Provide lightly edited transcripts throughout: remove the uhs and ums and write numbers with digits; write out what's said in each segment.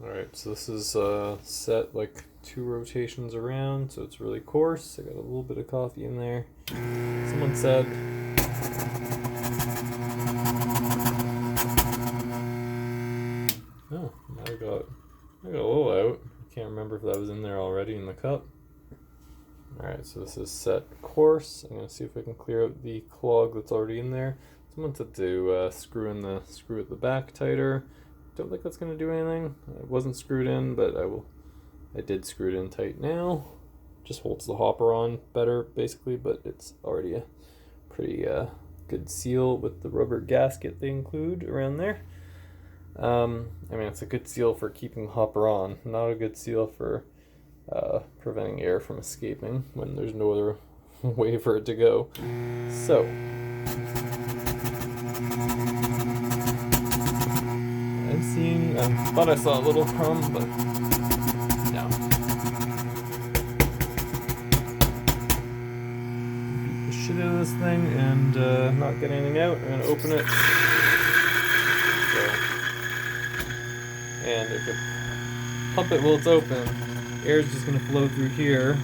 Alright, so this is set like 2 rotations around, so it's really coarse. I got a little bit of coffee in there. Someone said oh, I got a little out. I can't remember if that was in there already in the cup. Alright, so this is set coarse. I'm gonna see if I can clear out the clog that's already in there. Someone said to screw at the back tighter. Don't think that's going to do anything. It wasn't screwed in, but I did screw it in tight now. Just holds the hopper on better, basically, but it's already a pretty good seal with the rubber gasket they include around there. I mean, it's a good seal for keeping the hopper on, not a good seal for preventing air from escaping when there's no other way for it to go. So, I thought I saw a little crumb, but no. Beat the shit out of this thing and not get anything out. I'm gonna open it. So, and if I pump it while it's open, air's just gonna flow through here.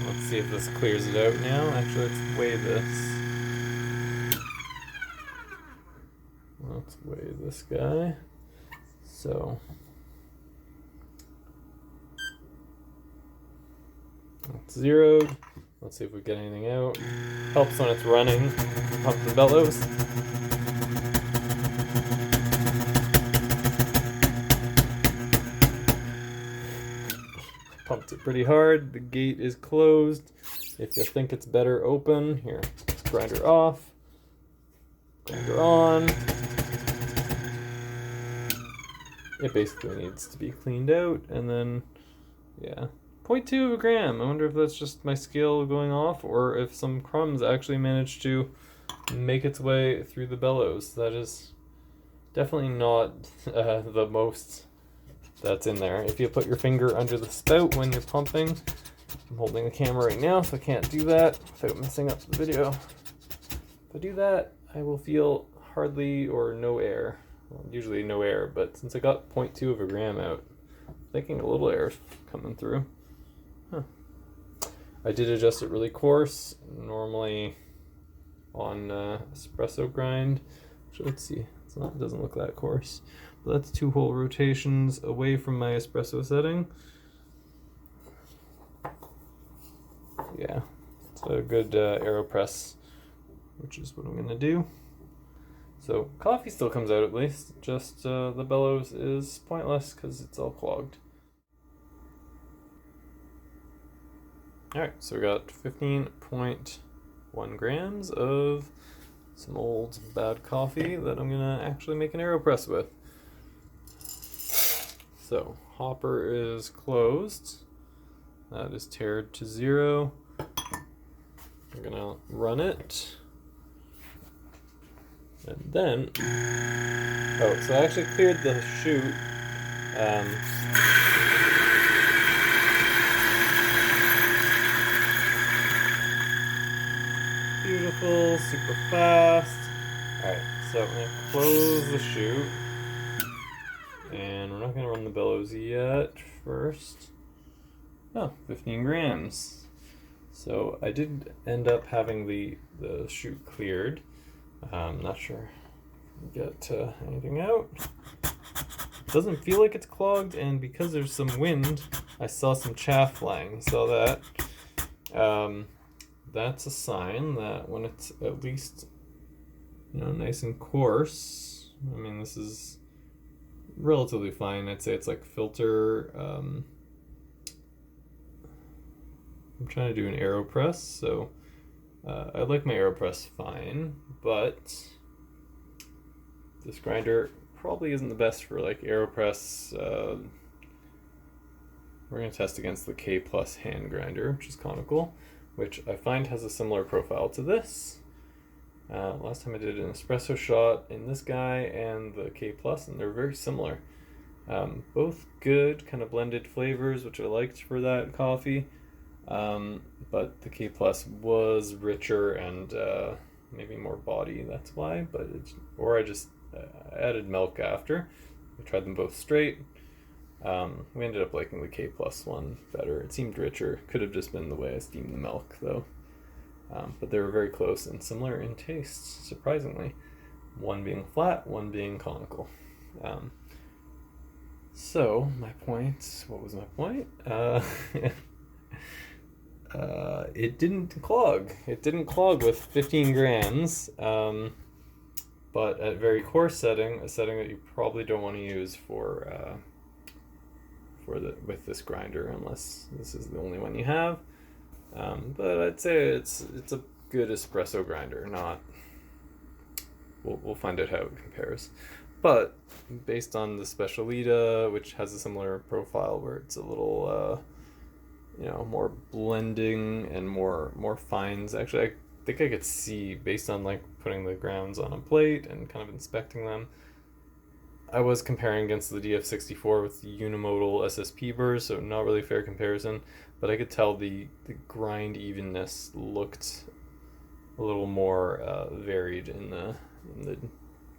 Let's see if this clears it out now. Actually, let's weigh this. Let's weigh this guy. So it's zeroed. Let's see if we get anything out. Helps when it's running. Pump the bellows. Pumped it pretty hard. The gate is closed. If you think it's better open, here, grinder off. Grinder on. It basically needs to be cleaned out, and then, yeah, 0.2 of a gram. I wonder if that's just my scale going off, or if some crumbs actually managed to make its way through the bellows. That is definitely not the most that's in there. If you put your finger under the spout when you're pumping, I'm holding the camera right now, so I can't do that without messing up the video. If I do that, I will feel hardly or no air. Well, usually no air, but since I got 0.2 of a gram out, I'm thinking a little air is coming through. Huh. I did adjust it really coarse, normally on espresso grind. So let's see, it doesn't look that coarse. But that's 2 whole rotations away from my espresso setting. Yeah, it's a good Aeropress, which is what I'm gonna do. So coffee still comes out at least, just the bellows is pointless because it's all clogged. Alright, so we got 15.1 grams of some old bad coffee that I'm gonna actually make an Aeropress with. So, hopper is closed. That is tared to 0. I'm gonna run it. And then, oh, so I actually cleared the chute. Beautiful, super fast. Alright, so I'm going to close the chute. And we're not going to run the bellows yet first. Oh, 15 grams. So I did end up having the chute cleared. I'm not sure if we get anything out. Doesn't feel like it's clogged, and because there's some wind, I saw some chaff flying. You saw that? That's a sign that when it's at least, nice and coarse. I mean, this is relatively fine. I'd say it's like filter. I'm trying to do an Aeropress, so I like my Aeropress fine, but this grinder probably isn't the best for like Aeropress. We're going to test against the K Plus hand grinder, which is conical, which I find has a similar profile to this. Last time I did an espresso shot in this guy and the K Plus, and they're very similar. Both good, kind of blended flavors, which I liked for that coffee. But the K Plus was richer and maybe more body, that's why. But I just added milk after. We tried them both straight. We ended up liking the K plus one better. It seemed richer. Could have just been the way I steamed the milk though. But they were very close and similar in taste, surprisingly. One being flat, one being conical. So my point, what was my point? It didn't clog. It didn't clog with 15 grams, but at very coarse setting, a setting that you probably don't want to use with this grinder unless this is the only one you have. But I'd say it's a good espresso grinder. Not. We'll find out how it compares. But based on the Specialita, which has a similar profile where it's a little, more blending and more fines. Actually, I think I could see based on like putting the grounds on a plate and kind of inspecting them. I was comparing against the DF64 with the unimodal SSP burrs, so not really a fair comparison. But I could tell the grind evenness looked a little more varied in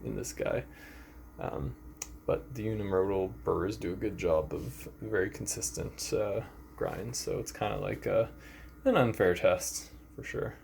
this guy. But the unimodal burrs do a good job of very consistent grind, so it's kind of like an unfair test for sure.